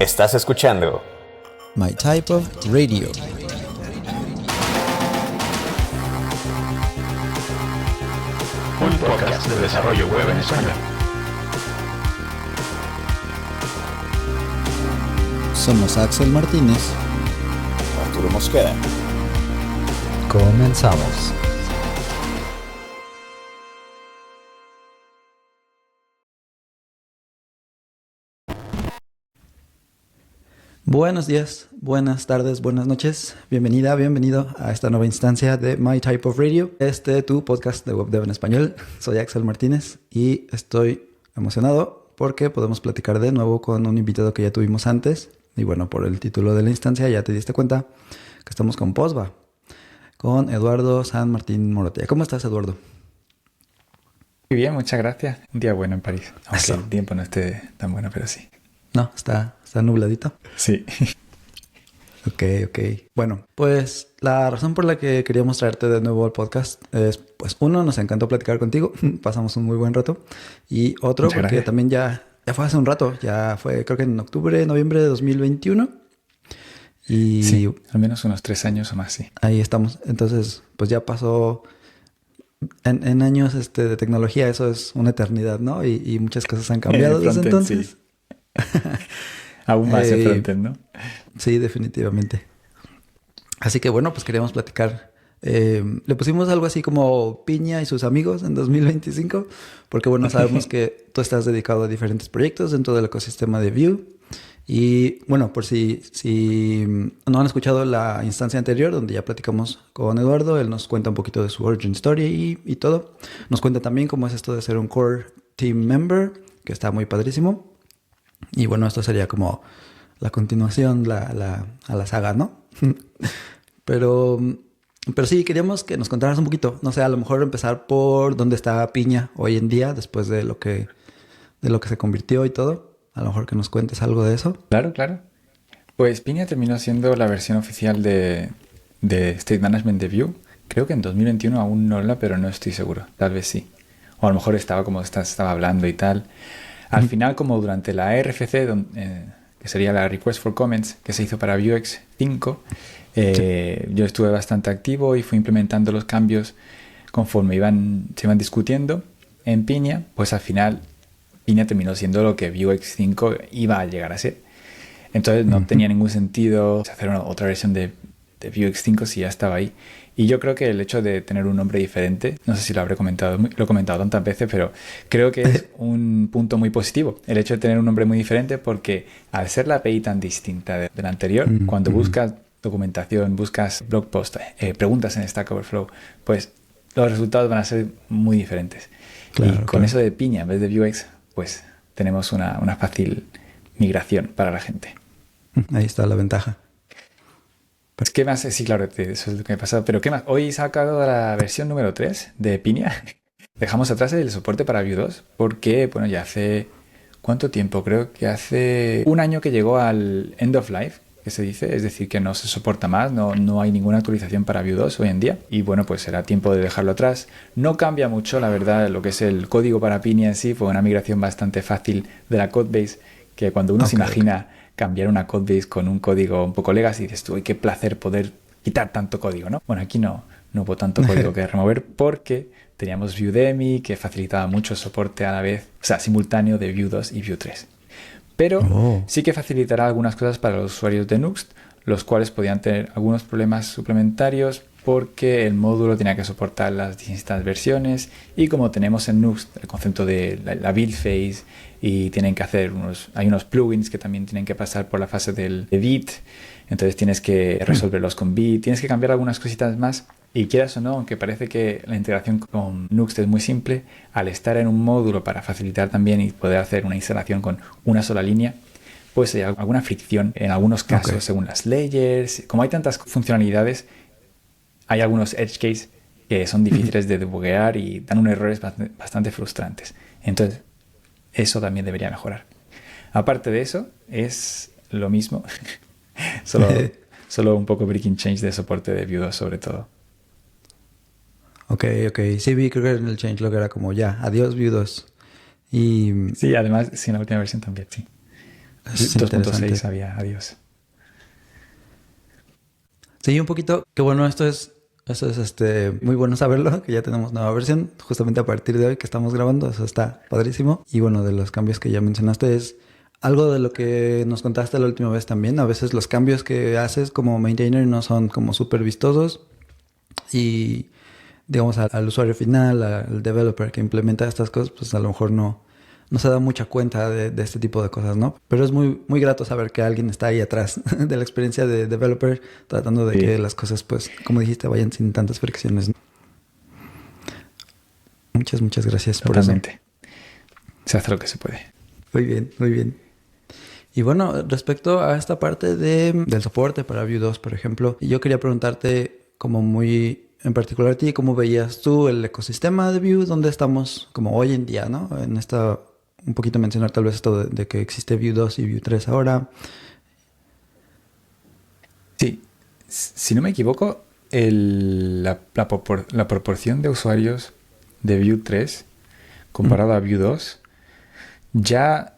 Estás escuchando My Type of Radio. Un podcast de desarrollo web en español. Somos Axel Martínez. Arturo Mosqueda. Comenzamos. Buenos días, buenas tardes, buenas noches. Bienvenida, bienvenido a esta nueva instancia de My Type of Radio. Tu podcast de web dev en español. Soy Axel Martínez y estoy emocionado porque podemos platicar de nuevo con un invitado que ya tuvimos antes. Y bueno, por el título de la instancia ya te diste cuenta que estamos con Posba, con Eduardo San Martín Morotea. ¿Cómo estás, Eduardo? Muy bien, muchas gracias. Un día bueno en París. Aunque Eso. el tiempo no esté tan bueno, pero sí. No, está nubladito. Sí. Ok. Bueno, pues la razón por la que queríamos traerte de nuevo al podcast es, pues uno, nos encantó platicar contigo, pasamos un muy buen rato. Y otro, Muchas porque gracias. también ya fue hace un rato, ya fue creo que en octubre, noviembre de 2021. Y Sí, al menos unos 3 años o más, sí. ahí estamos. Entonces, pues ya pasó en años de tecnología, eso es una eternidad, ¿no? Y muchas cosas han cambiado desde Frontend, entonces. sí. Aún más en Eh, frontend, ¿no? Sí, definitivamente. Así que bueno, pues queríamos platicar. Le pusimos algo así como Piña y sus amigos en 2025, porque bueno, sabemos que tú estás dedicado a diferentes proyectos dentro del ecosistema de Vue. Y bueno, por si no han escuchado la instancia anterior, donde ya platicamos con Eduardo, él nos cuenta un poquito de su origin story y todo. Nos cuenta también cómo es esto de ser un core team member, que está muy padrísimo. Y bueno, esto sería como la continuación a la saga, ¿no? Pero sí, queríamos que nos contaras un poquito. No sé, a lo mejor empezar por dónde está Piña hoy en día, después de lo que se convirtió y todo. A lo mejor que nos cuentes algo de eso. Claro. Pues Piña terminó siendo la versión oficial de State Management de Vue. Creo que en 2021 aún no era, pero no estoy seguro. Tal vez sí. O a lo mejor estaba como estaba hablando y tal. Al final, como durante la RFC, que sería la Request for Comments, que se hizo para Vuex 5, yo estuve bastante activo y fui implementando los cambios conforme se iban discutiendo en Piña. Pues al final, Piña terminó siendo lo que Vuex 5 iba a llegar a ser. Entonces no tenía ningún sentido hacer otra versión de Vuex 5 si ya estaba ahí. Y yo creo que el hecho de tener un nombre diferente, no sé si lo habré comentado, lo he comentado tantas veces, pero creo que es un punto muy positivo. El hecho de tener un nombre muy diferente, porque al ser la API tan distinta de la anterior, cuando buscas documentación, buscas blog post, preguntas en Stack Overflow, pues los resultados van a ser muy diferentes. Claro, y con claro. eso de Piña en vez de Vuex, pues tenemos una fácil migración para la gente. Ahí está la ventaja. Pues, ¿qué más? Sí, claro, eso es lo que me ha pasado. Pero ¿qué más? Hoy he sacado la versión número 3 de Piña. Dejamos atrás el soporte para Vue 2 porque, bueno, ya hace... ¿Cuánto tiempo? Creo que hace un año que llegó al end of life, que se dice. Es decir, que no se soporta más, no hay ninguna actualización para Vue 2 hoy en día. Y bueno, pues será tiempo de dejarlo atrás. No cambia mucho, la verdad, lo que es el código para Piña en sí. Fue una migración bastante fácil de la codebase, que cuando uno se imagina cambiar una codebase con un código un poco legacy, dices tú, qué placer poder quitar tanto código, ¿no? Bueno, aquí no hubo tanto código que remover porque teníamos Vuedemi, que facilitaba mucho el soporte a la vez, o sea, simultáneo de Vue 2 y Vue 3. Pero sí que facilitará algunas cosas para los usuarios de Nuxt, los cuales podían tener algunos problemas suplementarios porque el módulo tenía que soportar las distintas versiones, y como tenemos en Nuxt el concepto de la build phase, y tienen que hacer hay unos plugins que también tienen que pasar por la fase de Vite, entonces tienes que resolverlos con Vite, tienes que cambiar algunas cositas más, y quieras o no, aunque parece que la integración con Nuxt es muy simple, al estar en un módulo para facilitar también y poder hacer una instalación con una sola línea, pues hay alguna fricción en algunos casos según las layers. Como hay tantas funcionalidades, hay algunos edge cases que son difíciles de debuguear y dan unos errores bastante frustrantes. Entonces, eso también debería mejorar. Aparte de eso, es lo mismo. solo un poco breaking change de soporte de Vue 2 sobre todo. Ok. Sí, vi, creo que en el changelog era como ya, adiós Vue 2. Y Sí, además, sí, en la última versión también, sí. Es 2.6 interesante. había, adiós. Sí, un poquito. Que bueno, esto es muy bueno saberlo, que ya tenemos nueva versión, justamente a partir de hoy que estamos grabando, eso está padrísimo. Y bueno, de los cambios que ya mencionaste es algo de lo que nos contaste la última vez también. A veces los cambios que haces como maintainer no son como súper vistosos y digamos al usuario final, al developer que implementa estas cosas, pues a lo mejor no se da mucha cuenta de este tipo de cosas, ¿no? Pero es muy grato saber que alguien está ahí atrás de la experiencia de developer tratando de Sí. que las cosas, pues, como dijiste, vayan sin tantas fricciones, ¿no? Muchas gracias por eso. Totalmente. Se hace lo que se puede. Muy bien, muy bien. Y bueno, respecto a esta parte del soporte para Vue 2, por ejemplo, yo quería preguntarte como muy en particular a ti, ¿cómo veías tú el ecosistema de Vue? ¿Dónde estamos como hoy en día, no? En esta, un poquito mencionar tal vez esto de que existe Vue 2 y Vue 3 ahora. Sí, si no me equivoco, la proporción de usuarios de Vue 3 comparado a Vue 2 ya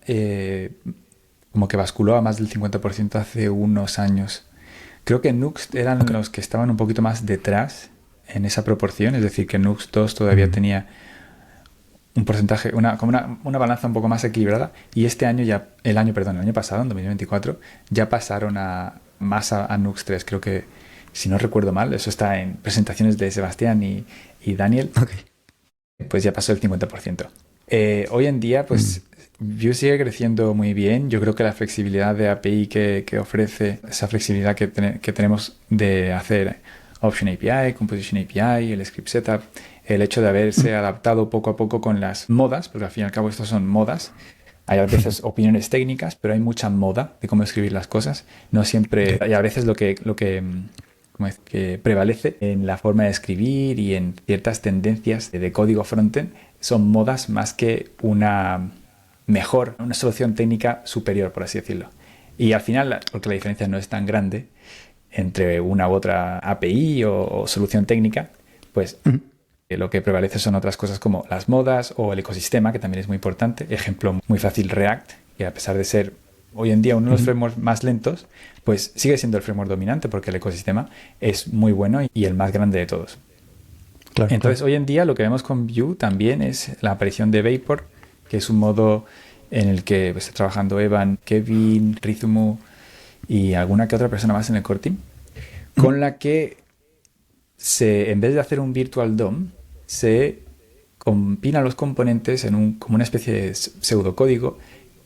como que basculó a más del 50% hace unos años. Creo que Nuxt eran los que estaban un poquito más detrás en esa proporción, es decir, que Nuxt 2 todavía tenía un porcentaje, como una balanza un poco más equilibrada, y este año ya, el año pasado, en 2024, ya pasaron más a Nuxt 3. Creo que, si no recuerdo mal, eso está en presentaciones de Sebastián y Daniel, pues ya pasó el 50%. Hoy en día, pues Vue sigue creciendo muy bien. Yo creo que la flexibilidad de API que ofrece, esa flexibilidad que tenemos de hacer Option API, Composition API, el Script Setup, el hecho de haberse adaptado poco a poco con las modas, porque al fin y al cabo estos son modas. Hay a veces opiniones técnicas, pero hay mucha moda de cómo escribir las cosas. No siempre, y a veces lo que prevalece en la forma de escribir y en ciertas tendencias de código frontend son modas más que una solución técnica superior, por así decirlo. Y al final, porque la diferencia no es tan grande entre una u otra API o solución técnica, pues lo que prevalece son otras cosas como las modas o el ecosistema, que también es muy importante. Ejemplo muy fácil, React, que a pesar de ser hoy en día uno de los frameworks más lentos, pues sigue siendo el framework dominante porque el ecosistema es muy bueno y el más grande de todos. Claro, Entonces, hoy en día lo que vemos con Vue también es la aparición de Vapor, que es un modo en el que pues, está trabajando Evan, Kevin, Rizumu y alguna que otra persona más en el core team, con la que en vez de hacer un virtual DOM, se compilan los componentes en como una especie de pseudocódigo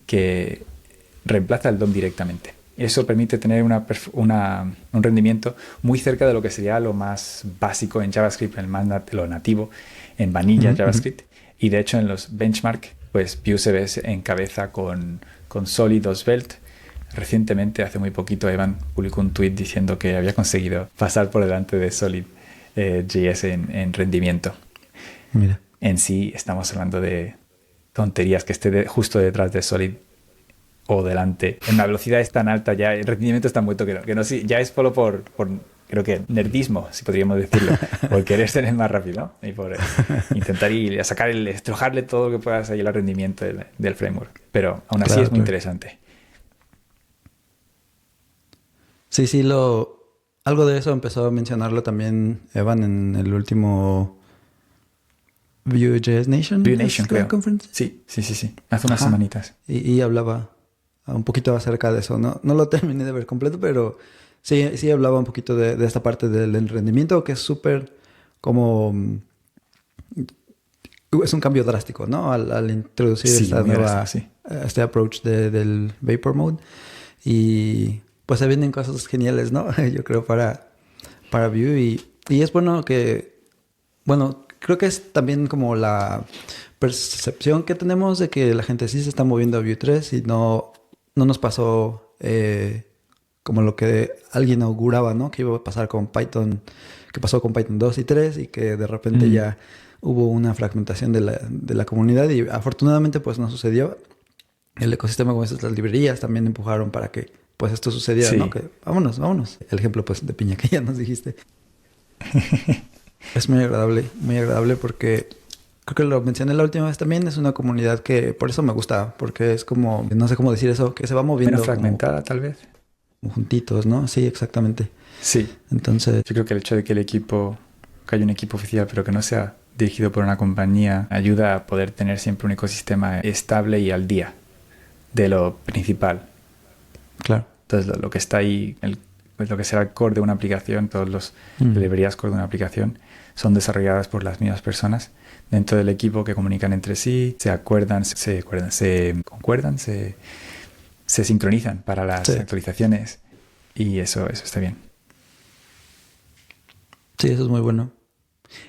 que reemplaza el DOM directamente. Eso permite tener un rendimiento muy cerca de lo que sería lo más básico en JavaScript, lo nativo en vanilla JavaScript. Y de hecho en los benchmark, pues Vue se ve en cabeza con Solid o Svelte. Recientemente, hace muy poquito, Evan publicó un tweet diciendo que había conseguido pasar por delante de Solid JS en rendimiento. Mira. En sí estamos hablando de tonterías, que esté justo detrás de Solid o delante. En la velocidad es tan alta ya, el rendimiento es tan bueno que no, sí, ya es solo por creo que nerdismo, si podríamos decirlo, por querer ser más rápido, ¿no? Y por intentar ir a estrujarle todo lo que puedas ahí al rendimiento del framework. Pero aún así es muy interesante. Sí, algo de eso empezó a mencionarlo también Evan en el último Vue.js Nation. Vue Nation, creo. Conference. Sí. Hace unas semanitas. Y hablaba un poquito acerca de eso. No lo terminé de ver completo, pero sí hablaba un poquito de esta parte del rendimiento, que es súper como... Es un cambio drástico, ¿no? Al introducir esta nueva... Este approach del Vapor Mode. Y pues se vienen cosas geniales, ¿no? Yo creo para Vue. Y es bueno que... Bueno, creo que es también como la percepción que tenemos de que la gente sí se está moviendo a Vue 3 y no nos pasó como lo que alguien auguraba, ¿no? Que iba a pasar con Python, que pasó con Python 2 y 3 y que de repente ya hubo una fragmentación de la comunidad y afortunadamente pues no sucedió. El ecosistema con estas librerías también empujaron para que pues esto sucediera, ¿no? Que vámonos. El ejemplo pues de piña que ya nos dijiste. Es muy agradable porque creo que lo mencioné la última vez también, es una comunidad que por eso me gusta, porque es como, no sé cómo decir eso, que se va moviendo Menos fragmentada, tal vez. como juntitos, ¿no? Sí, exactamente. Sí. Entonces, Yo creo que el hecho de que que haya un equipo oficial, pero que no sea dirigido por una compañía, ayuda a poder tener siempre un ecosistema estable y al día de lo principal. claro. Entonces, lo que está ahí, pues lo que será el core de una aplicación, todas las librerías core de una aplicación, son desarrolladas por las mismas personas dentro del equipo que comunican entre sí, se concuerdan, se sincronizan para las actualizaciones y eso está bien. Sí, eso es muy bueno.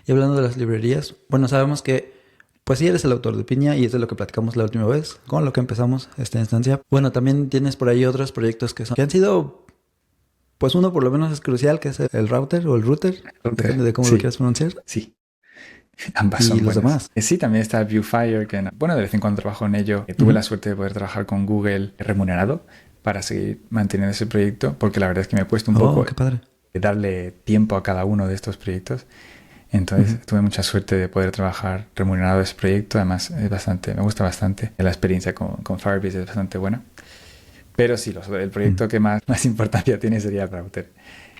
Y hablando de las librerías, bueno, sabemos que pues sí eres el autor de Piña y es de lo que platicamos la última vez, con lo que empezamos esta instancia. Bueno, también tienes por ahí otros proyectos que han sido, pues uno por lo menos es crucial, que es el router o el router, depende de cómo lo quieras pronunciar. Sí, ambas Y son los buenas. demás. Sí, también está Viewfire, que bueno, de vez en cuando trabajo en ello. Tuve la suerte de poder trabajar con Google remunerado para seguir manteniendo ese proyecto, porque la verdad es que me he puesto un poco Qué padre. de darle tiempo a cada uno de estos proyectos. Entonces tuve mucha suerte de poder trabajar remunerado ese proyecto. Además, me gusta bastante. La experiencia con Firebase es bastante buena. Pero sí, el proyecto que más importancia tiene sería el router.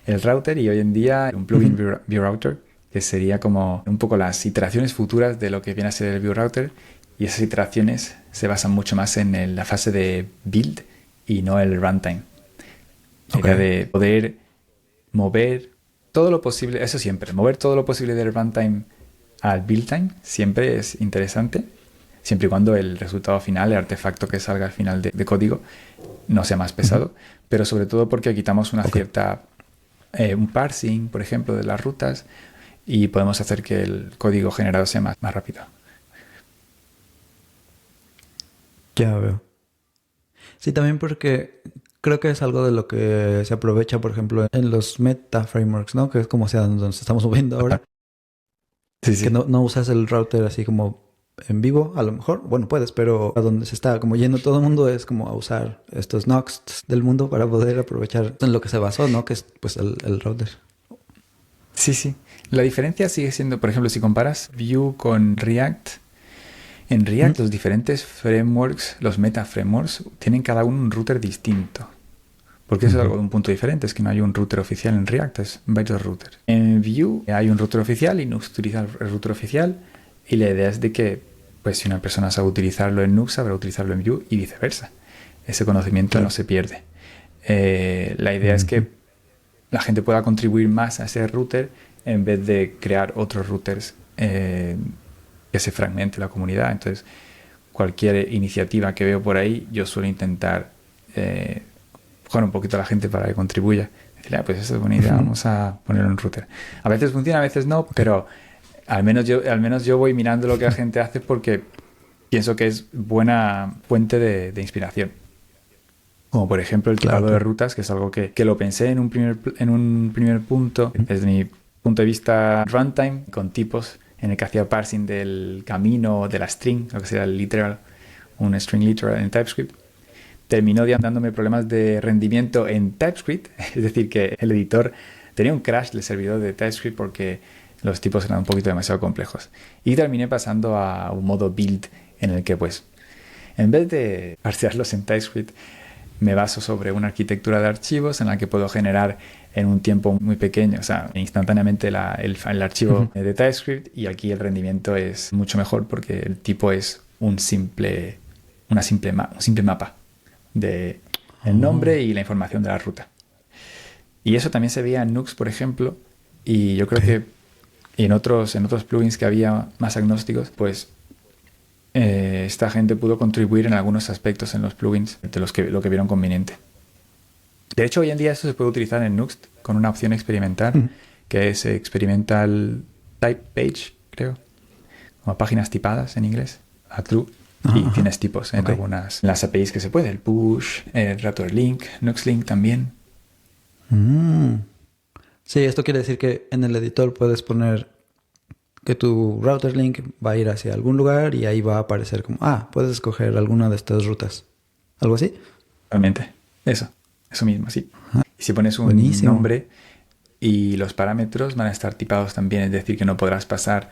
El router y hoy en día un plugin ViewRouter, que sería como un poco las iteraciones futuras de lo que viene a ser el ViewRouter. Y esas iteraciones se basan mucho más en la fase de build y no el runtime. La idea de poder mover todo lo posible, eso siempre, mover todo lo posible del runtime al build time siempre es interesante, siempre y cuando el resultado final, el artefacto que salga al final de código, no sea más pesado, pero sobre todo porque quitamos una cierta, un parsing, por ejemplo, de las rutas y podemos hacer que el código generado sea más rápido. Ya veo. Sí, también porque creo que es algo de lo que se aprovecha, por ejemplo, en los meta frameworks, ¿no? Que es como sea donde nos estamos moviendo ahora. Sí, sí. Que no usas el router así como en vivo, a lo mejor. Bueno, puedes, pero a donde se está como yendo todo el mundo es como a usar estos Nox del mundo para poder aprovechar en lo que se basó, ¿no? Que es pues el router. Sí, sí. La diferencia sigue siendo, por ejemplo, si comparas Vue con React, en React los diferentes frameworks, los meta frameworks, tienen cada uno un router distinto. Porque eso es algo de un punto diferente, es que no hay un router oficial en React, es varios routers. En Vue hay un router oficial y Nux utiliza el router oficial y la idea es de que pues si una persona sabe utilizarlo en Nux, sabrá utilizarlo en Vue y viceversa. Ese conocimiento no se pierde. La idea es que la gente pueda contribuir más a ese router en vez de crear otros routers que se fragmente la comunidad. Entonces, cualquier iniciativa que veo por ahí, yo suelo intentar jugar un poquito a la gente para que contribuya. Decirle, pues eso es buena idea, vamos a ponerlo en router. A veces funciona, a veces no, pero al menos yo voy mirando lo que la gente hace porque pienso que es buena fuente de inspiración. Como por ejemplo el tipado de rutas, que es algo que lo pensé en un primer punto, desde mi punto de vista runtime, con tipos en el que hacía parsing del camino, de la string, lo que sería el literal, un string literal en TypeScript. Terminó dándome problemas de rendimiento en TypeScript, es decir, que el editor tenía un crash del servidor de TypeScript porque los tipos eran un poquito demasiado complejos. Y terminé pasando a un modo build en el que, pues, en vez de parsearlos en TypeScript, me baso sobre una arquitectura de archivos en la que puedo generar en un tiempo muy pequeño, o sea, instantáneamente el archivo de TypeScript, y aquí el rendimiento es mucho mejor porque el tipo es un simple mapa de el nombre y la información de la ruta. Y eso también se veía en Nux, por ejemplo, y yo creo que en otros plugins que había más agnósticos, pues esta gente pudo contribuir en algunos aspectos en los plugins de lo que vieron conveniente. De hecho, hoy en día esto se puede utilizar en Nuxt con una opción experimental, que es Experimental Type Page, creo, como páginas tipadas en inglés, a true, y tienes tipos en algunas las APIs que se puede, el push, el router link, Nuxt link también. Sí, esto quiere decir que en el editor puedes poner que tu router link va a ir hacia algún lugar y ahí va a aparecer como, puedes escoger alguna de estas rutas. ¿Algo así? Realmente, eso mismo, sí. Y si pones un nombre y los parámetros van a estar tipados también, es decir, que no podrás pasar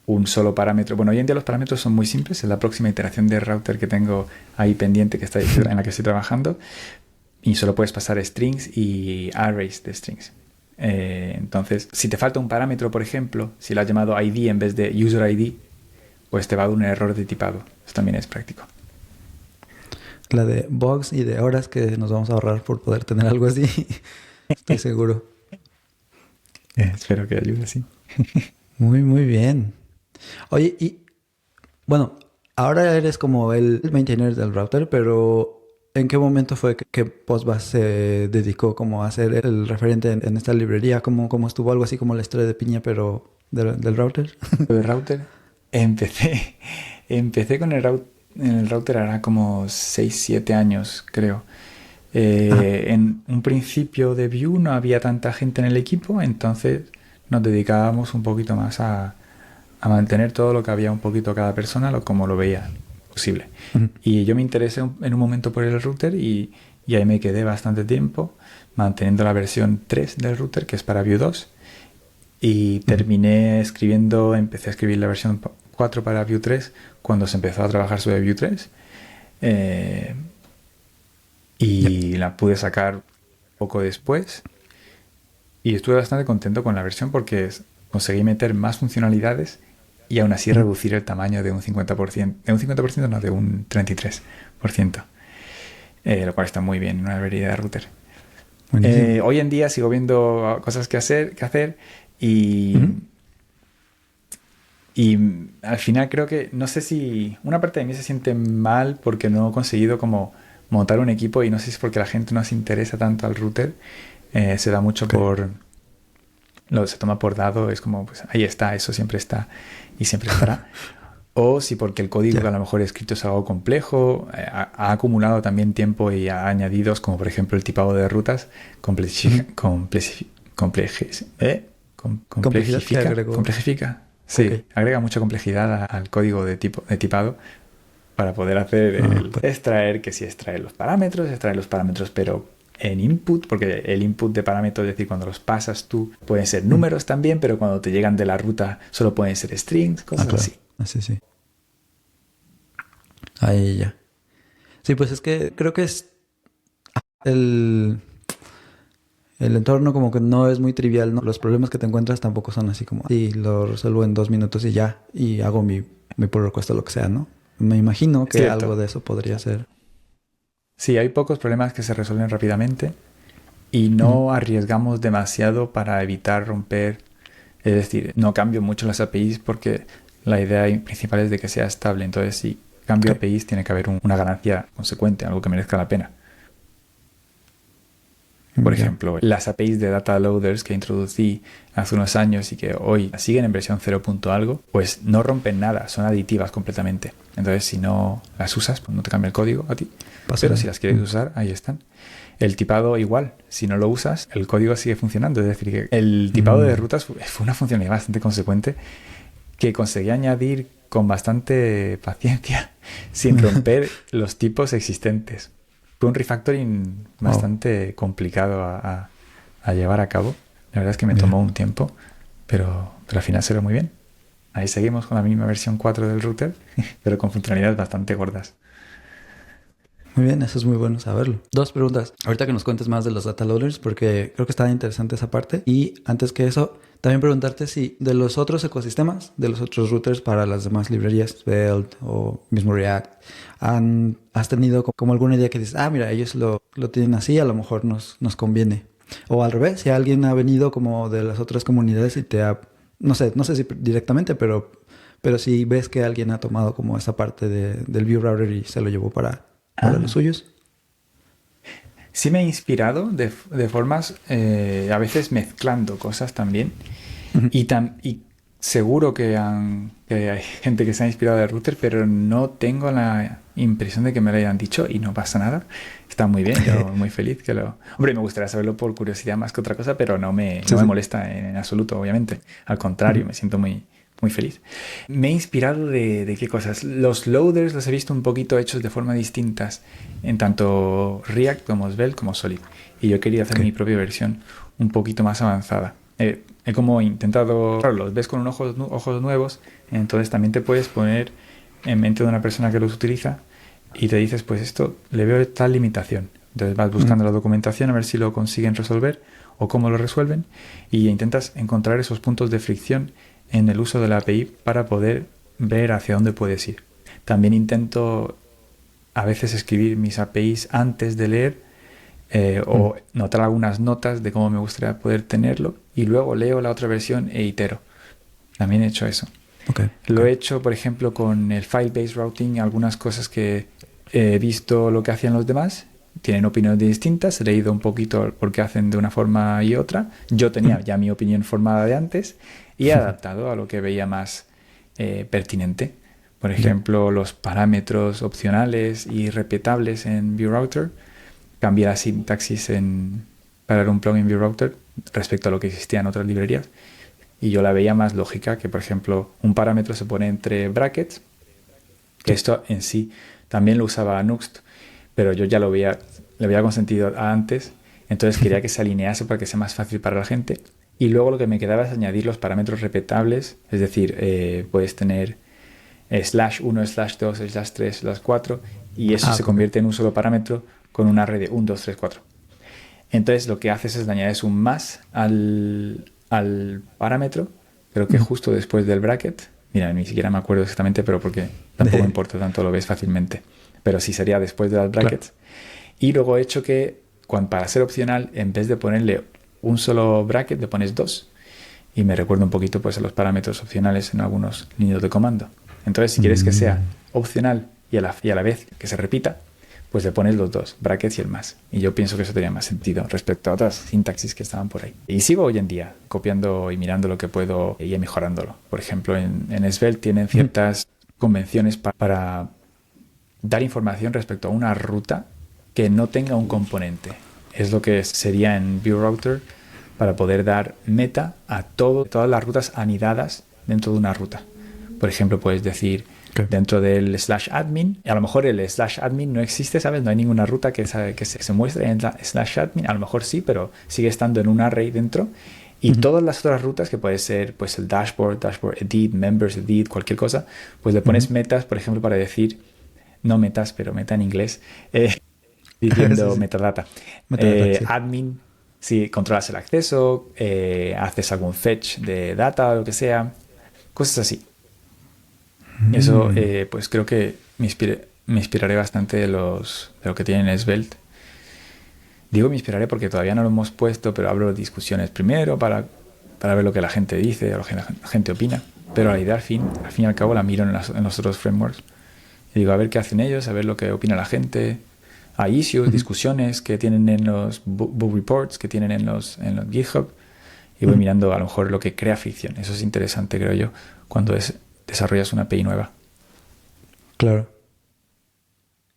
un solo parámetro. Bueno, hoy en día los parámetros son muy simples. Es la próxima iteración de router que tengo ahí pendiente, en la que estoy trabajando. Y solo puedes pasar strings y arrays de strings. Entonces, si te falta un parámetro, por ejemplo, si lo has llamado ID en vez de user ID, pues te va a dar un error de tipado. Eso también es práctico. La de bugs y de horas que nos vamos a ahorrar por poder tener algo así. Estoy seguro. Espero que ayude, sí. Muy, muy bien. Oye, y bueno, ahora eres como el maintainer del router, pero ¿en qué momento fue que Postbus se dedicó como a ser el referente en esta librería? ¿Cómo estuvo algo así como la historia de Piña, pero del router? El router, empecé con el router, en el router hará como 6-7 años, creo. En un principio de Vue no había tanta gente en el equipo, entonces nos dedicábamos un poquito más a mantener todo lo que había un poquito cada persona, como lo veía posible. Y yo me interesé en un momento por el router y ahí me quedé bastante tiempo manteniendo la versión 3 del router, que es para Vue 2. Y empecé a escribir la versión 4 para Vue 3 cuando se empezó a trabajar sobre Vue 3. Y la pude sacar poco después. Y estuve bastante contento con la versión porque conseguí meter más funcionalidades y aún así reducir el tamaño de un 50%. De un 50% no, de un 33%. Lo cual está muy bien en una librería de router. Hoy en día sigo viendo cosas que hacer y al final creo que, no sé si una parte de mí se siente mal porque no he conseguido como montar un equipo y no sé si es porque la gente no se interesa tanto al router. Se da mucho se toma por dado, es como, pues ahí está, eso siempre está y siempre estará. O si porque el código que a lo mejor he escrito es algo complejo, ha acumulado también tiempo y ha añadidos, como por ejemplo el tipado de rutas, complejifica. Sí, agrega mucha complejidad al código de tipado para poder hacer extraer los parámetros, pero en input, porque el input de parámetros, es decir, cuando los pasas tú, pueden ser números también, pero cuando te llegan de la ruta solo pueden ser strings, cosas así. Sí. Ahí ya. Sí, pues es que creo que es el entorno como que no es muy trivial, ¿no? Los problemas que te encuentras tampoco son así como, sí, lo resuelvo en 2 minutos y ya, y hago mi pull request o lo que sea, ¿no? Me imagino que Cierto. algo de eso podría ser. Sí, hay pocos problemas que se resuelven rápidamente y no arriesgamos demasiado para evitar romper. Es decir, no cambio mucho las APIs porque la idea principal es de que sea estable. Entonces, si cambio APIs, tiene que haber una ganancia consecuente, algo que merezca la pena. Por ejemplo, las APIs de data loaders que introducí hace unos años y que hoy siguen en versión 0. algo, pues no rompen nada, son aditivas completamente. Entonces, si no las usas, pues no te cambia el código a ti. Pero si las quieres usar, ahí están. El tipado igual, si no lo usas, el código sigue funcionando. Es decir, que el tipado de rutas fue una funcionalidad bastante consecuente que conseguí añadir con bastante paciencia sin romper los tipos existentes. Fue un refactoring bastante complicado a llevar a cabo. La verdad es que me tomó un tiempo, pero al final se ve muy bien. Ahí seguimos con la misma versión 4 del router, pero con funcionalidades bastante gordas. Muy bien, eso es muy bueno saberlo. 2 preguntas. Ahorita que nos cuentes más de los data loaders, porque creo que está interesante esa parte. Y antes que eso, también preguntarte si de los otros ecosistemas, de los otros routers para las demás librerías, Svelte o mismo React, has tenido como alguna idea que dices, mira, ellos lo tienen así, a lo mejor nos conviene. O al revés, si alguien ha venido como de las otras comunidades y te ha, no sé si directamente, pero si ves que alguien ha tomado como esa parte del Vue Router y se lo llevó para los suyos. Sí me he inspirado de formas, a veces mezclando cosas también. Y seguro que hay gente que se ha inspirado del router, pero no tengo la impresión de que me lo hayan dicho y no pasa nada. Está muy bien, yo muy feliz que lo... Hombre, me gustaría saberlo por curiosidad más que otra cosa, pero no me molesta en absoluto, obviamente. Al contrario, me siento muy feliz. Me he inspirado de qué cosas. Los loaders los he visto un poquito hechos de forma distintas en tanto React como Svelte como Solid. Y yo quería hacer mi propia versión un poquito más avanzada. He he como intentado, claro, los ves con ojos nuevos, entonces también te puedes poner en mente de una persona que los utiliza y te dices, pues esto le veo tal limitación. Entonces vas buscando la documentación a ver si lo consiguen resolver o cómo lo resuelven y intentas encontrar esos puntos de fricción en el uso de la API para poder ver hacia dónde puedes ir. También intento a veces escribir mis APIs antes de leer o notar algunas notas de cómo me gustaría poder tenerlo y luego leo la otra versión e itero. También he hecho eso. Lo he hecho, por ejemplo, con el file-based routing, algunas cosas que he visto lo que hacían los demás, tienen opiniones distintas, he leído un poquito por qué hacen de una forma y otra. Yo tenía ya mi opinión formada de antes y he adaptado a lo que veía más pertinente. Por ejemplo, los parámetros opcionales y respetables en ViewRouter. Cambié la sintaxis para un plugin ViewRouter respecto a lo que existía en otras librerías y yo la veía más lógica que, por ejemplo, un parámetro se pone entre brackets, que esto en sí también lo usaba Nuxt, pero yo ya le había consentido antes, entonces quería que se alinease para que sea más fácil para la gente y luego lo que me quedaba es añadir los parámetros respetables, es decir, puedes tener /1, /2, /3, /4 y eso se convierte en un solo parámetro con un array de 1, 2, 3, 4. Entonces lo que haces es le añades un más al parámetro, pero que justo después del bracket, mira, ni siquiera me acuerdo exactamente, pero porque tampoco me importa tanto, lo ves fácilmente, pero sí sería después de las brackets. Claro. Y luego he hecho que para ser opcional, en vez de ponerle un solo bracket, le pones 2. Y me recuerda un poquito pues a los parámetros opcionales en algunos líneas de comando. Entonces, si quieres que sea opcional y a la vez que se repita, pues le pones los dos, brackets y el más. Y yo pienso que eso tenía más sentido respecto a otras sintaxis que estaban por ahí. Y sigo hoy en día copiando y mirando lo que puedo y mejorándolo. Por ejemplo, en Svelte tienen ciertas convenciones para dar información respecto a una ruta que no tenga un componente. Es lo que sería en ViewRouter para poder dar meta a todas las rutas anidadas dentro de una ruta. Por ejemplo, puedes decir dentro del /admin, a lo mejor el /admin no existe, ¿sabes? No hay ninguna ruta que se muestre en la /admin, a lo mejor sí, pero sigue estando en un array dentro. Y todas las otras rutas, que puede ser pues el dashboard edit, members edit, cualquier cosa, pues le pones metas, por ejemplo, para decir, no metas, pero meta en inglés, diciendo sí. Metadata. Sí. Admin, si controlas el acceso, haces algún fetch de data o lo que sea, cosas así. Eso, pues creo que me inspiraré bastante de lo que tienen Svelte. Digo me inspiraré porque todavía no lo hemos puesto, pero hablo de discusiones primero para ver lo que la gente dice, lo que la gente opina. Pero la idea al fin y al cabo la miro en los otros frameworks. Y digo, a ver qué hacen ellos, a ver lo que opina la gente. Hay issues, discusiones que tienen en los bug reports, que tienen en los GitHub. Y voy mirando a lo mejor lo que crea fricción. Eso es interesante, creo yo, cuando desarrollas una API nueva. Claro.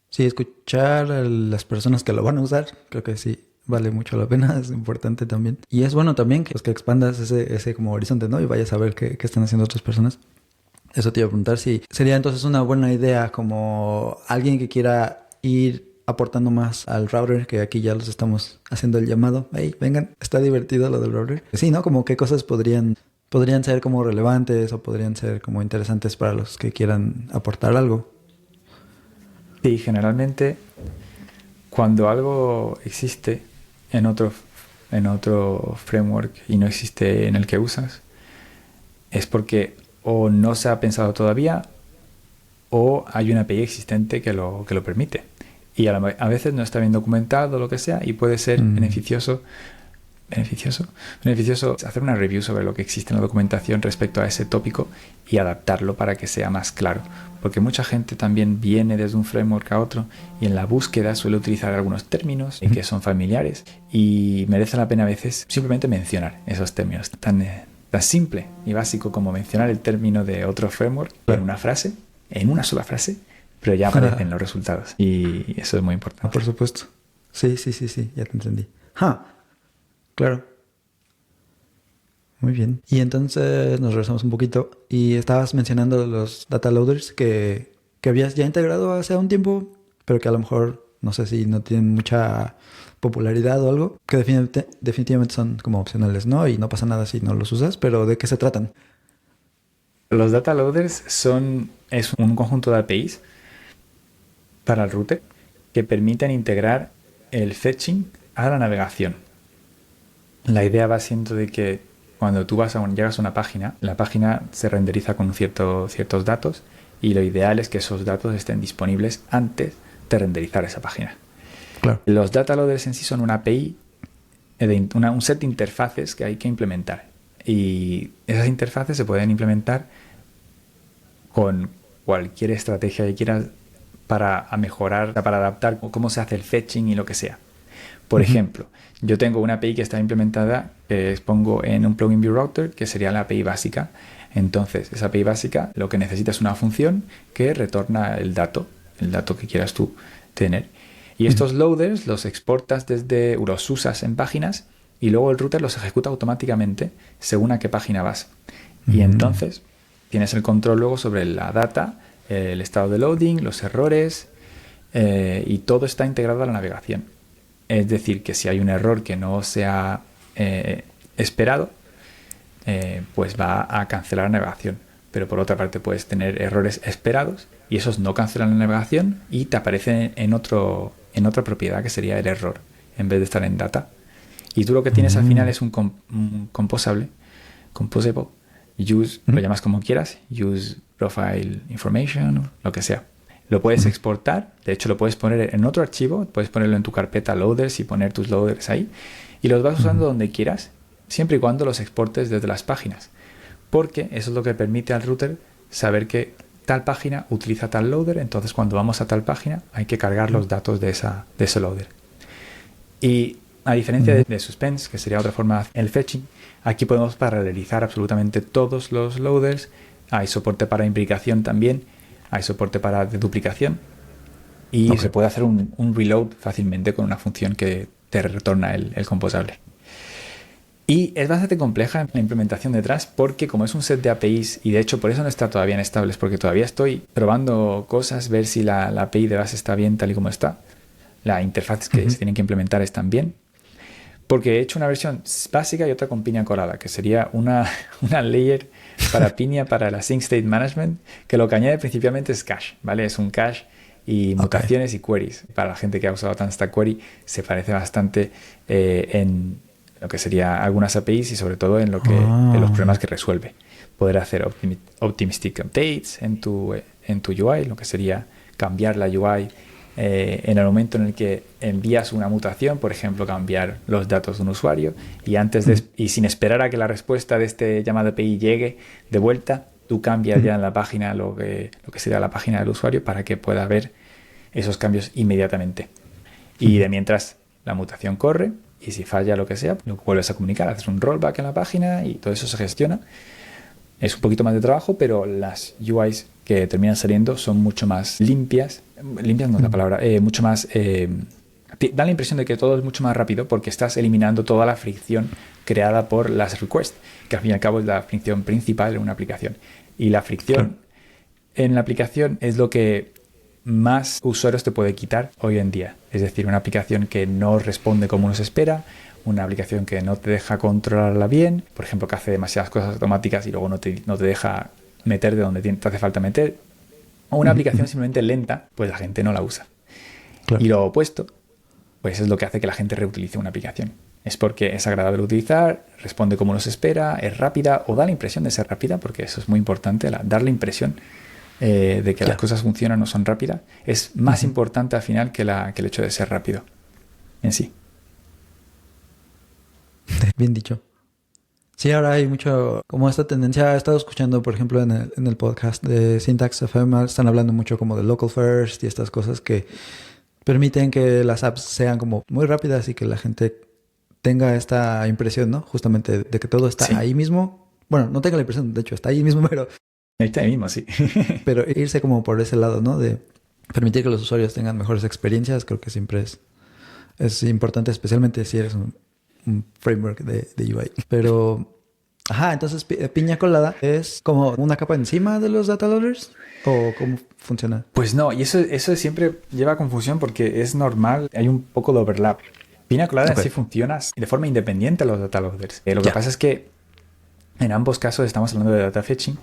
Sí, escuchar a las personas que lo van a usar, creo que sí, vale mucho la pena, es importante también. Y es bueno también que expandas ese como horizonte, ¿no? Y vayas a ver qué están haciendo otras personas. Eso te iba a preguntar si sería entonces una buena idea como alguien que quiera ir aportando más al router, que aquí ya los estamos haciendo el llamado. Hey, vengan, está divertido lo del router. Sí, ¿no? Como qué cosas podrían ser como relevantes o podrían ser como interesantes para los que quieran aportar algo. Sí, generalmente cuando algo existe en otro framework y no existe en el que usas, es porque o no se ha pensado todavía o hay una API existente que lo permite. Y a veces no está bien documentado o lo que sea y puede ser beneficioso hacer una review sobre lo que existe en la documentación respecto a ese tópico y adaptarlo para que sea más claro. Porque mucha gente también viene desde un framework a otro y en la búsqueda suele utilizar algunos términos que son familiares y merece la pena a veces simplemente mencionar esos términos. Tan simple y básico como mencionar el término de otro framework en una sola frase, pero ya aparecen los resultados. Y eso es muy importante. Por supuesto. Sí, ya te entendí. Claro. Muy bien. Y entonces nos regresamos un poquito. Y estabas mencionando los data loaders que habías ya integrado hace un tiempo, pero que a lo mejor, no sé si no tienen mucha popularidad o algo, que definitivamente son como opcionales, ¿no? Y no pasa nada si no los usas, pero ¿de qué se tratan? Los data loaders es un conjunto de APIs para el router que permiten integrar el fetching a la navegación. La idea va siendo de que cuando tú llegas a una página, la página se renderiza con ciertos datos y lo ideal es que esos datos estén disponibles antes de renderizar esa página. Claro. Los data loaders en sí son una API, un set de interfaces que hay que implementar. Y esas interfaces se pueden implementar con cualquier estrategia que quieras para mejorar, para adaptar cómo se hace el fetching y lo que sea. Por ejemplo, yo tengo una API que está implementada, que pongo en un plugin view router, que sería la API básica. Entonces, esa API básica lo que necesita es una función que retorna el dato que quieras tú tener. Y estos loaders los exportas los usas en páginas y luego el router los ejecuta automáticamente según a qué página vas. Y entonces tienes el control luego sobre la data, el estado de loading, los errores y todo está integrado a la navegación. Es decir, que si hay un error que no se ha esperado, pues va a cancelar la navegación. Pero por otra parte puedes tener errores esperados y esos no cancelan la navegación y te aparecen en otra propiedad que sería el error en vez de estar en data. Y tú lo que tienes al final es un composable, lo llamas como quieras, use profile information, lo que sea. Lo puedes exportar, de hecho lo puedes poner en otro archivo, puedes ponerlo en tu carpeta loaders y poner tus loaders ahí y los vas usando donde quieras, siempre y cuando los exportes desde las páginas, porque eso es lo que permite al router saber que tal página utiliza tal loader, entonces cuando vamos a tal página hay que cargar los datos de ese loader. Y a diferencia de Suspense, que sería otra forma el fetching, aquí podemos paralelizar absolutamente todos los loaders, hay soporte para imbricación también, hay soporte para deduplicación y se puede hacer un reload fácilmente con una función que te retorna el composable. Y es bastante compleja la implementación detrás porque como es un set de APIs y de hecho por eso no está todavía en estables porque todavía estoy probando cosas, ver si la API de base está bien tal y como está. Las interfaces que se tienen que implementar están bien. Porque he hecho una versión básica y otra con piña colada, que sería una layer para piña para la Sync State Management, que lo que añade principalmente es cache, ¿vale? Es un cache y mutaciones y queries. Para la gente que ha usado Stack Query se parece bastante en lo que sería algunas APIs y sobre todo en lo que en los problemas que resuelve. Poder hacer optimistic updates en tu UI, lo que sería cambiar la UI en el momento en el que envías una mutación, por ejemplo, cambiar los datos de un usuario y sin esperar a que la respuesta de este llamado API llegue de vuelta, tú cambias ya en la página lo que sería la página del usuario para que pueda ver esos cambios inmediatamente. Y de mientras la mutación corre y si falla lo que sea, lo vuelves a comunicar, haces un rollback en la página y todo eso se gestiona. Es un poquito más de trabajo, pero las UIs que terminan saliendo son mucho más limpias no es la palabra, mucho más... da la impresión de que todo es mucho más rápido porque estás eliminando toda la fricción creada por las requests, que al fin y al cabo es la fricción principal en una aplicación. Y la fricción en la aplicación es lo que más usuarios te puede quitar hoy en día. Es decir, una aplicación que no responde como uno se espera, una aplicación que no te deja controlarla bien, por ejemplo, que hace demasiadas cosas automáticas y luego no te deja meter de donde te hace falta meter, o una aplicación simplemente lenta, pues la gente no la usa. Claro. Y lo opuesto, pues es lo que hace que la gente reutilice una aplicación. Es porque es agradable de utilizar, responde como uno se espera, es rápida o da la impresión de ser rápida, porque eso es muy importante, dar la impresión de que las cosas funcionan o son rápidas, es más importante al final que el hecho de ser rápido en sí. Bien dicho. Sí, ahora hay mucho, como esta tendencia, he estado escuchando, por ejemplo, en el podcast de Syntax FM, están hablando mucho como de local first y estas cosas que permiten que las apps sean como muy rápidas y que la gente tenga esta impresión, ¿no? Justamente de que todo está ahí mismo. Bueno, no tenga la impresión, de hecho, está ahí mismo, pero... Está ahí mismo, sí. Pero irse como por ese lado, ¿no? De permitir que los usuarios tengan mejores experiencias, creo que siempre es importante, especialmente si eres un framework de UI. Pero, entonces piña colada es como una capa encima de los data loaders, ¿o cómo funciona? Pues no, y eso siempre lleva a confusión porque es normal, hay un poco de overlap. Piña Colada Ok. sí funciona de forma independiente a los data loaders. Lo que Ya. pasa es que en ambos casos estamos hablando de data fetching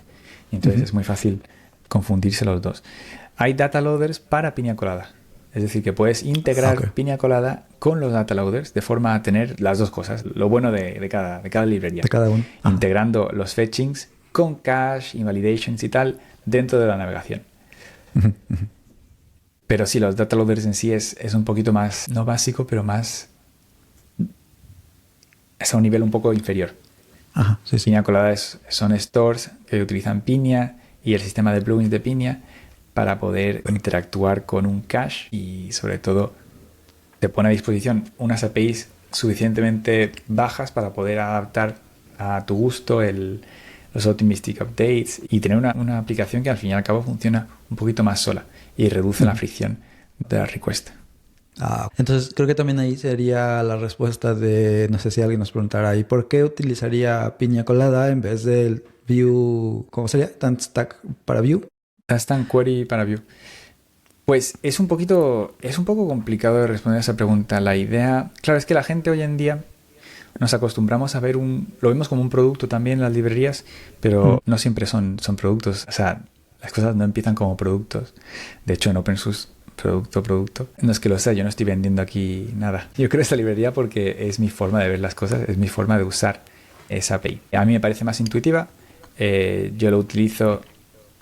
y entonces es muy fácil confundirse los dos. Hay data loaders para Piña Colada. Es decir, que puedes integrar Ok. Piña Colada con los data loaders de forma a tener las dos cosas. Lo bueno de cada librería. De cada uno. Ajá. Integrando los fetchings con cache, invalidations y tal dentro de la navegación. Pero sí, los data loaders en sí es un poquito más, no básico, pero más... es a un nivel un poco inferior. Ajá, sí, sí. Piña Colada son stores que utilizan Piña y el sistema de plugins de Piña para poder interactuar con un cache y sobre todo te pone a disposición unas APIs suficientemente bajas para poder adaptar a tu gusto los optimistic updates y tener una aplicación que al fin y al cabo funciona un poquito más sola y reduce la fricción de la request. Entonces creo que también ahí sería la respuesta de, no sé si alguien nos preguntara, ¿y por qué utilizaría Piña Colada en vez del Vue, ¿cómo sería? Stack para Vue. Instant Query para Vue. Pues es un poco complicado de responder a esa pregunta. La idea, claro, es que la gente hoy en día nos acostumbramos a ver lo vemos como un producto también en las librerías, pero no siempre son productos. O sea, las cosas no empiezan como productos. De hecho, en OpenSUSE, producto. No es que lo sea, yo no estoy vendiendo aquí nada. Yo creo esta librería porque es mi forma de ver las cosas, es mi forma de usar esa API. A mí me parece más intuitiva. Yo lo utilizo,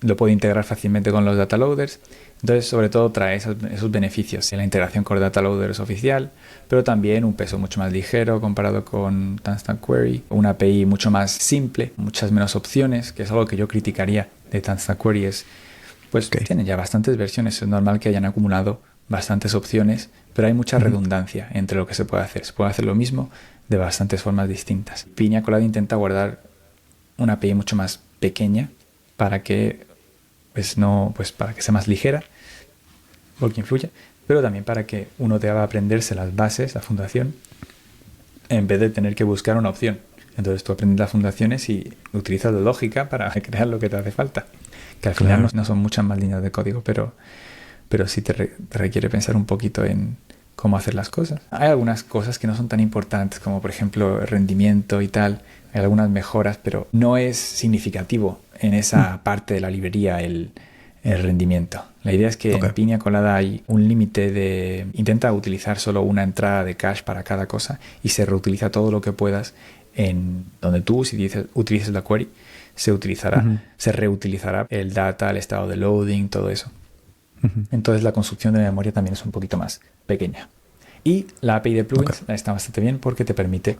lo puedo integrar fácilmente con los data loaders. Entonces, sobre todo, trae esos beneficios. La integración con data loaders oficial, pero también un peso mucho más ligero comparado con Instant Query. Una API mucho más simple, muchas menos opciones, que es algo que yo criticaría de Instant Query. Pues tienen ya bastantes versiones. Es normal que hayan acumulado bastantes opciones, pero hay mucha redundancia entre lo que se puede hacer. Se puede hacer lo mismo de bastantes formas distintas. Piña Colada intenta guardar una API mucho más pequeña para que para que sea más ligera, porque influye, pero también para que uno te haga aprenderse las bases, la fundación, en vez de tener que buscar una opción. Entonces tú aprendes las fundaciones y utilizas la lógica para crear lo que te hace falta. Que al final no son muchas más líneas de código, pero sí te requiere pensar un poquito en cómo hacer las cosas. Hay algunas cosas que no son tan importantes, como por ejemplo el rendimiento y tal. Hay algunas mejoras, pero no es significativo en esa parte de la librería el rendimiento. La idea es que en Piña Colada hay un límite de... Intenta utilizar solo una entrada de cache para cada cosa y se reutiliza todo lo que puedas en donde tú, si utilices la query, se reutilizará el data, el estado de loading, todo eso. Entonces la construcción de memoria también es un poquito más pequeña. Y la API de plugins está bastante bien porque te permite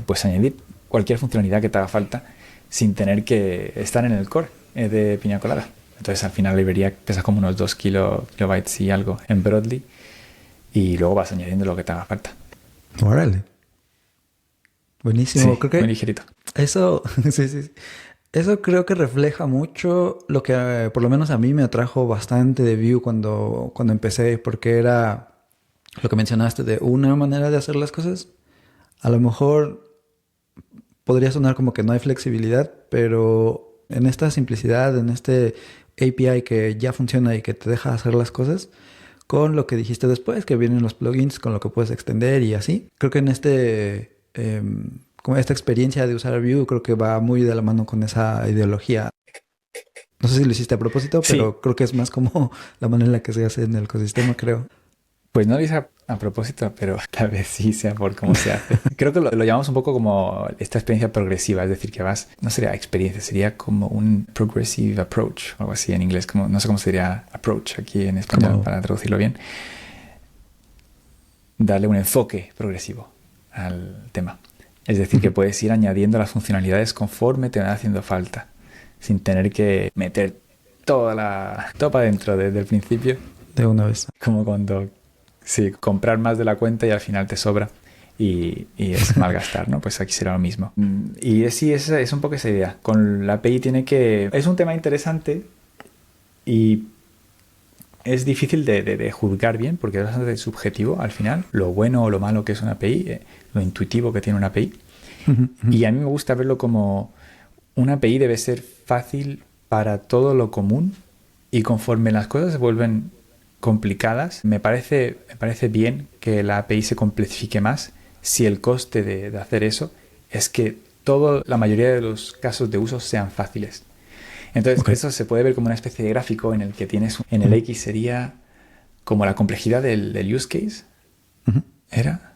pues añadir cualquier funcionalidad que te haga falta sin tener que estar en el core de Piña Colada. Entonces al final la librería pesa como unos 2 kilobytes y algo en Broadly y luego vas añadiendo lo que te haga falta. Órale. Buenísimo. Sí, creo que muy ligerito. Eso, sí. Eso creo que refleja mucho lo que por lo menos a mí me atrajo bastante de Vue cuando empecé, porque era lo que mencionaste de una manera de hacer las cosas. A lo mejor podría sonar como que no hay flexibilidad, pero en esta simplicidad, en este API que ya funciona y que te deja hacer las cosas, con lo que dijiste después, que vienen los plugins, con lo que puedes extender y así. Creo que en como esta experiencia de usar Vue, creo que va muy de la mano con esa ideología. No sé si lo hiciste a propósito, pero creo que es más como la manera en la que se hace en el ecosistema, creo. Pues no lo hice a propósito, pero tal vez sí sea por cómo se hace. Creo que lo llamamos un poco como esta experiencia progresiva, es decir, que no sería experiencia, sería como un progressive approach, algo así en inglés, como no sé cómo sería approach aquí en español para traducirlo bien. Darle un enfoque progresivo al tema. Es decir, que puedes ir añadiendo las funcionalidades conforme te van haciendo falta, sin tener que meter todo para adentro desde el principio. De una vez. Como cuando comprar más de la cuenta y al final te sobra y es malgastar, ¿no? Pues aquí será lo mismo. Y sí, es un poco esa idea. Con la API es un tema interesante y es difícil de juzgar bien porque es bastante subjetivo al final, lo bueno o lo malo que es una API, lo intuitivo que tiene una API. Y a mí me gusta verlo como una API debe ser fácil para todo lo común y conforme las cosas se vuelven complicadas, me parece bien que la API se complejifique más si el coste de hacer eso es que la mayoría de los casos de uso sean fáciles. Entonces, eso se puede ver como una especie de gráfico en el que tienes, en el X sería como la complejidad del use case. ¿Era?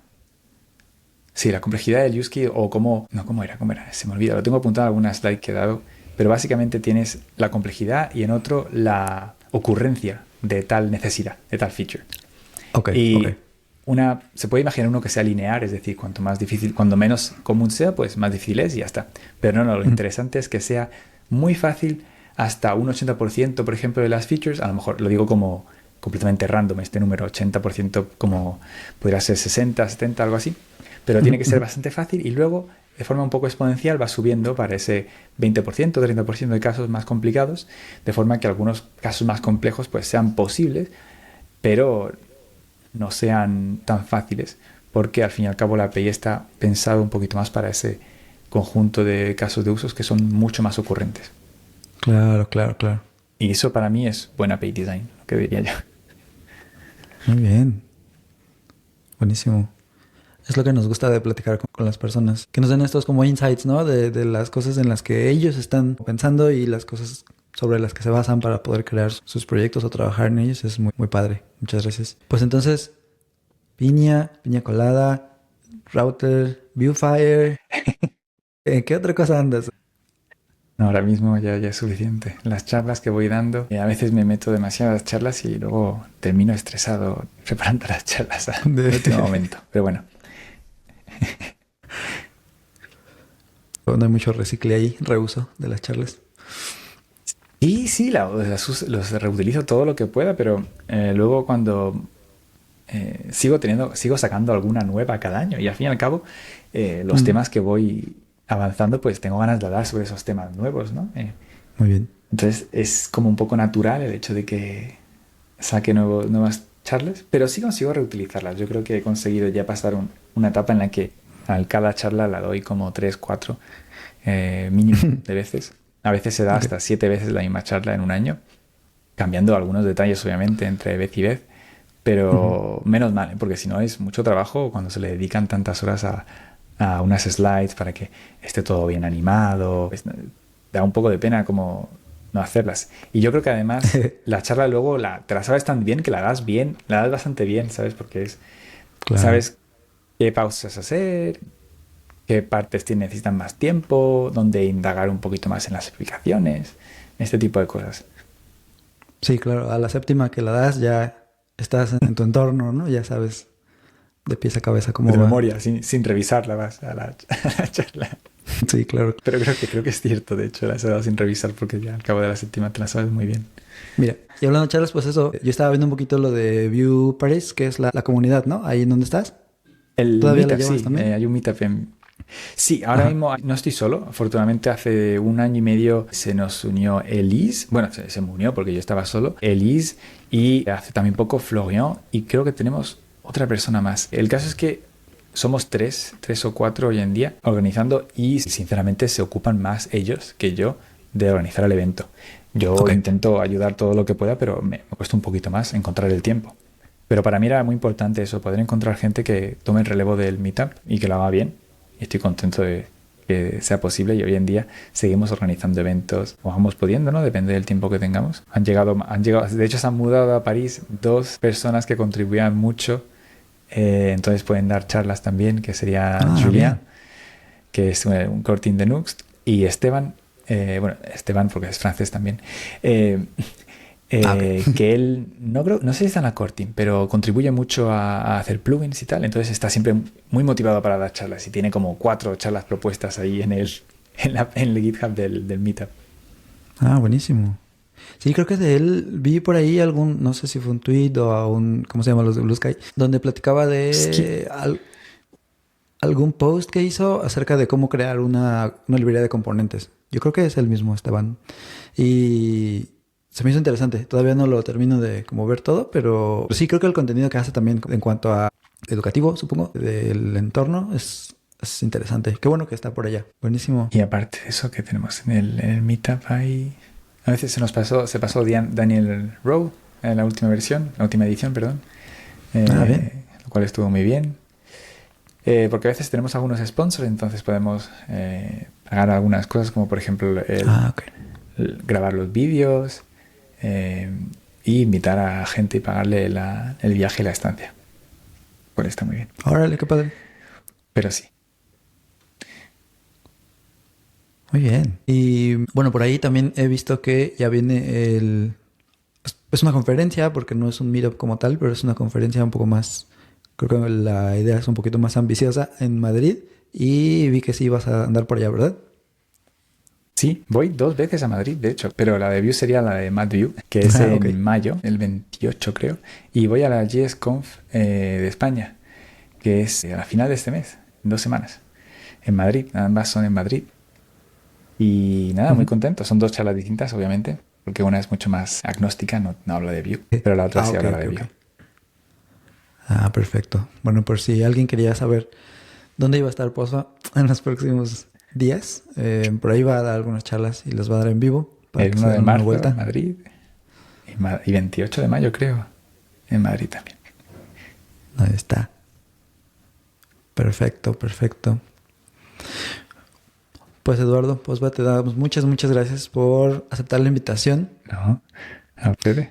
Sí, la complejidad del use case o cómo... No, ¿cómo era? Se me olvida. Lo tengo apuntado en alguna slide que he dado. Pero básicamente tienes la complejidad y en otro la ocurrencia de tal necesidad, de tal feature. Se puede imaginar uno que sea lineal, es decir, cuanto más difícil, cuando menos común sea, pues más difícil es y ya está. Pero no, lo interesante es que sea muy fácil hasta un 80%, por ejemplo, de las features. A lo mejor lo digo como completamente random, este número 80% como podría ser 60, 70, algo así. Pero tiene que ser bastante fácil y luego, de forma un poco exponencial, va subiendo para ese 20%, 30% de casos más complicados, de forma que algunos casos más complejos pues sean posibles, pero no sean tan fáciles, porque al fin y al cabo la API está pensado un poquito más para ese conjunto de casos de usos que son mucho más ocurrentes. Claro. Y eso para mí es buen API design, lo que diría yo. Muy bien. Buenísimo. Es lo que nos gusta de platicar con las personas. Que nos den estos como insights, ¿no? De las cosas en las que ellos están pensando y las cosas sobre las que se basan para poder crear sus proyectos o trabajar en ellos. Es muy, muy padre. Muchas gracias. Pues entonces, piña colada, router, Viewfire. ¿En qué otra cosa andas? No, ahora mismo ya es suficiente. Las charlas que voy dando, a veces me meto demasiadas charlas y luego termino estresado preparando las charlas al último momento. Pero bueno. No hay mucho recicle ahí, reuso de las charlas. Y sí, los reutilizo todo lo que pueda, pero luego cuando sigo sacando alguna nueva cada año y al fin y al cabo los temas que voy avanzando, pues tengo ganas de hablar sobre esos temas nuevos, ¿no? Muy bien. Entonces es como un poco natural el hecho de que saque nuevas charlas, pero sí consigo reutilizarlas. Yo creo que he conseguido ya pasar una etapa en la que a cada charla la doy como 3, 4 mínimo de veces. A veces se da hasta 7 veces la misma charla en un año, cambiando algunos detalles obviamente entre vez y vez, pero menos mal, porque si no es mucho trabajo cuando se le dedican tantas horas a unas slides para que esté todo bien animado. Da un poco de pena como no hacerlas. Y yo creo que además la charla luego te la sabes tan bien que la das bastante bien, ¿sabes? Porque sabes qué pausas hacer, qué partes necesitan más tiempo, dónde indagar un poquito más en las explicaciones, este tipo de cosas. Sí, claro. A la séptima que la das ya estás en tu entorno, ¿no? Ya sabes de pies a cabeza cómo de va. memoria, sin revisarla vas a la charla. Sí, claro. Pero creo que es cierto, de hecho, las he dado sin revisar porque ya al cabo de la séptima te la sabes muy bien. Mira, y hablando de charlas, pues eso, yo estaba viendo un poquito lo de Vue Paris, que es la comunidad, ¿no? Ahí en donde estás. ¿Todavía meetup, la llevas también? Hay un meetup Sí, ahora mismo no estoy solo. Afortunadamente hace 1 año y medio se nos unió Elise. Bueno, se me unió porque yo estaba solo. Elise y hace también poco Florian y creo que tenemos otra persona más. El caso es que somos 3 o 4 hoy en día organizando y sinceramente se ocupan más ellos que yo de organizar el evento. Yo intento ayudar todo lo que pueda, pero me cuesta un poquito más encontrar el tiempo. Pero para mí era muy importante eso, poder encontrar gente que tome el relevo del meetup y que lo haga bien. Y estoy contento de que sea posible y hoy en día seguimos organizando eventos o vamos pudiendo, ¿no? Depende del tiempo que tengamos. Han llegado, de hecho se han mudado a París 2 personas que contribuían mucho, entonces pueden dar charlas también, que sería Julien, bien. Que es un Cortin de Nuxt, y Esteban, Esteban porque es francés también, que él no sé si está en la Cortin, pero contribuye mucho a hacer plugins y tal, entonces está siempre muy motivado para dar charlas y tiene como 4 charlas propuestas ahí en el GitHub del Meetup. Buenísimo. Sí, creo que de él vi por ahí no sé si fue un tweet o ¿cómo se llama los de Blue Sky? Donde platicaba de algún post que hizo acerca de cómo crear una librería de componentes. Yo creo que es el mismo Esteban. Y se me hizo interesante. Todavía no lo termino de como ver todo, pero sí creo que el contenido que hace también en cuanto a educativo, supongo, del entorno es interesante. Qué bueno que está por allá. Buenísimo. Y aparte de eso que tenemos en el Meetup ahí... A veces se pasó Daniel Rowe, en la última versión, la última edición, perdón. Bien. Lo cual estuvo muy bien. Porque a veces tenemos algunos sponsors, entonces podemos pagar algunas cosas, como por ejemplo grabar los vídeos y invitar a gente y pagarle el viaje y la estancia. Pues está muy bien. Órale, qué padre. Pero sí. Muy bien. Y bueno, por ahí también he visto que ya viene es una conferencia, porque no es un meetup como tal, pero es una conferencia un poco más... Creo que la idea es un poquito más ambiciosa en Madrid. Y vi que sí ibas a andar por allá, ¿verdad? Sí, voy 2 veces a Madrid, de hecho, pero la de Vue sería la de MadView, que es en mayo, el 28 creo, y voy a la JSConf de España, que es a la final de este mes, en 2 semanas, en Madrid, ambas son en Madrid. Y nada, muy contento, son 2 charlas distintas, obviamente, porque una es mucho más agnóstica, no habla de Vue, pero la otra sí habla de Vue. Ah, perfecto. Bueno, por si alguien quería saber dónde iba a estar Poza en los próximos días, por ahí va a dar algunas charlas y las va a dar en vivo. El 1 de marzo en Madrid y 28 de mayo creo, en Madrid también. Ahí está. Perfecto, perfecto. Pues Eduardo, pues te damos muchas gracias por aceptar la invitación. No, a ustedes.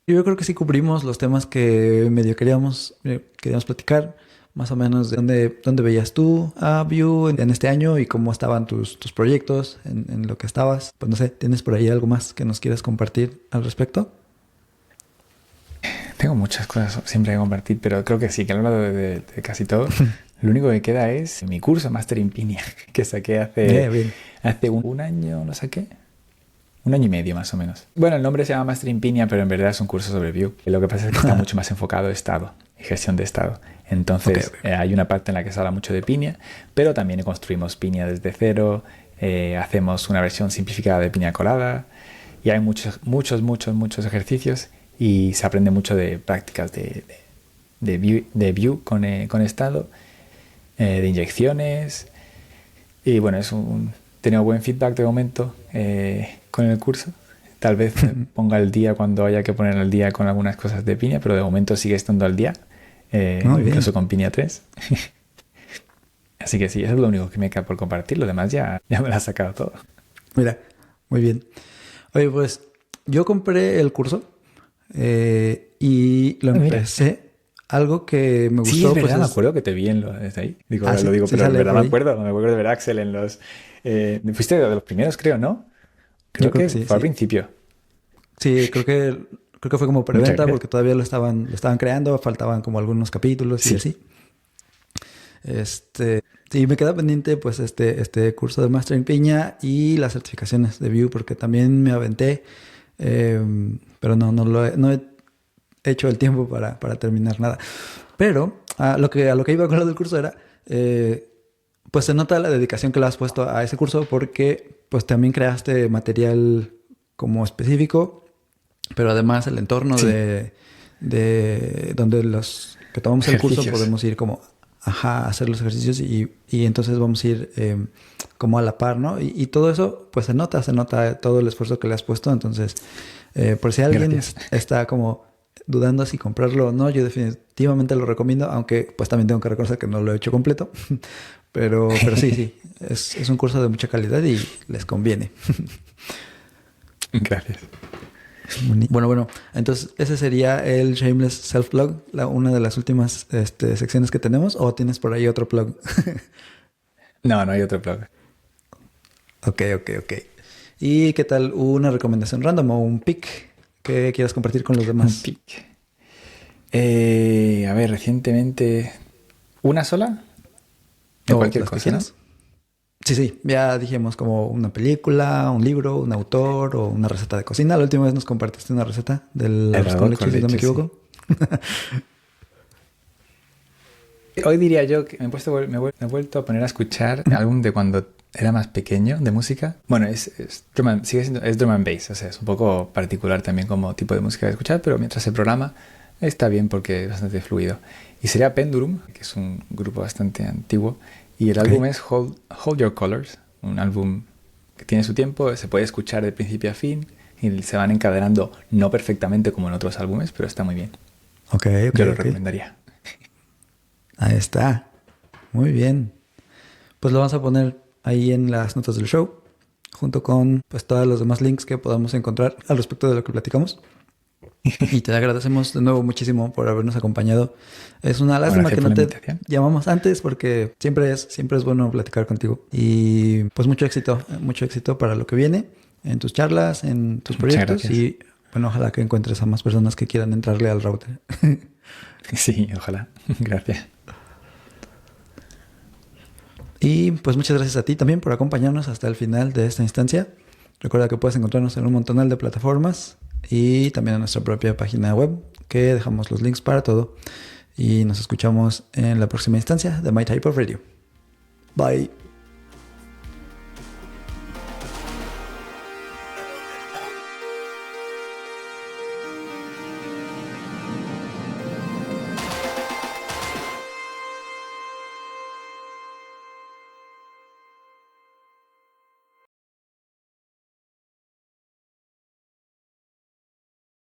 Yo creo que sí cubrimos los temas que medio queríamos platicar, más o menos de dónde veías tú a Vue en este año y cómo estaban tus proyectos, en lo que estabas. Pues no sé, ¿tienes por ahí algo más que nos quieras compartir al respecto? Tengo muchas cosas siempre que compartir, pero creo que sí, que he hablado de casi todo. Lo único que queda es mi curso Master in Pinia, que saqué hace un año, lo saqué. 1 año y medio más o menos. Bueno, el nombre se llama Master in Pinia, pero en verdad es un curso sobre Vue. Lo que pasa es que está mucho más enfocado en estado y gestión de estado. Entonces hay una parte en la que se habla mucho de Pinia, pero también construimos Pinia desde cero, hacemos una versión simplificada de Pinia colada y hay muchos ejercicios y se aprende mucho de prácticas de Vue con estado, de inyecciones y bueno, tenido buen feedback de momento con el curso. Tal vez ponga al día cuando haya que poner al día con algunas cosas de Pinia, pero de momento sigue estando al día, incluso con Pinia 3. Así que sí, eso es lo único que me queda por compartir. Lo demás ya me lo ha sacado todo. Mira, muy bien. Oye, pues yo compré el curso y lo empecé. Algo que me gustó... Sí, es verdad, me acuerdo que te vi desde ahí. Lo digo, pero en verdad me acuerdo de ver a Axel en los... fuiste de los primeros, creo, ¿no? Creo que sí, fue al principio. Sí, creo que fue como preventa porque todavía lo estaban creando, faltaban como algunos capítulos y así. Sí, me queda pendiente pues este curso de Master in Pinia y las certificaciones de Vue porque también me aventé, pero no he hecho el tiempo para terminar nada. Pero a lo que iba con lo del curso era, pues se nota la dedicación que le has puesto a ese curso porque pues también creaste material como específico, pero además el entorno de donde los que tomamos el curso podemos ir como a hacer los ejercicios y entonces vamos a ir como a la par, ¿no? Y todo eso pues se nota todo el esfuerzo que le has puesto. Entonces, por si alguien está como dudando si comprarlo o no, yo definitivamente lo recomiendo, aunque pues también tengo que reconocer que no lo he hecho completo. Pero sí, es un curso de mucha calidad y les conviene. Gracias. Bueno, entonces ese sería el Shameless Self-Plug, una de las últimas secciones que tenemos, ¿o tienes por ahí otro plug? No hay otro plug. Ok. ¿Y qué tal una recomendación random o un pick que quieras compartir con los demás? Un pick. A ver, recientemente... ¿Una sola? De cualquier cosa, ¿no? Sí, ya dijimos como una película, un libro, un autor o una receta de cocina. La última vez nos compartiste una receta del arroz con leche, si no me equivoco. Sí. Hoy diría yo que me he vuelto a poner a escuchar álbum de cuando era más pequeño, de música. Bueno, sigue siendo drum and bass, o sea, es un poco particular también como tipo de música de escuchar, pero mientras el programa está bien porque es bastante fluido. Y sería Pendulum, que es un grupo bastante antiguo. Y el álbum es Hold Your Colors, un álbum que tiene su tiempo, se puede escuchar de principio a fin, y se van encadenando no perfectamente como en otros álbumes, pero está muy bien. Ok, Yo lo ok. recomendaría. Ahí está. Muy bien. Pues lo vamos a poner ahí en las notas del show, junto con pues todos los demás links que podamos encontrar al respecto de lo que platicamos. Y te agradecemos de nuevo muchísimo por habernos acompañado. Es una lástima Gracias que por no la te invitación. llamamos antes porque siempre es bueno platicar contigo. Y pues mucho éxito para lo que viene en tus charlas, en tus Muchas proyectos gracias. y bueno, ojalá que encuentres a más personas que quieran entrarle al router. Sí, ojalá. Gracias. Y pues muchas gracias a ti también por acompañarnos hasta el final de esta instancia. Recuerda que puedes encontrarnos en un montonal de plataformas y también en nuestra propia página web, que dejamos los links para todo. Y nos escuchamos en la próxima instancia de My Type of Radio. Bye.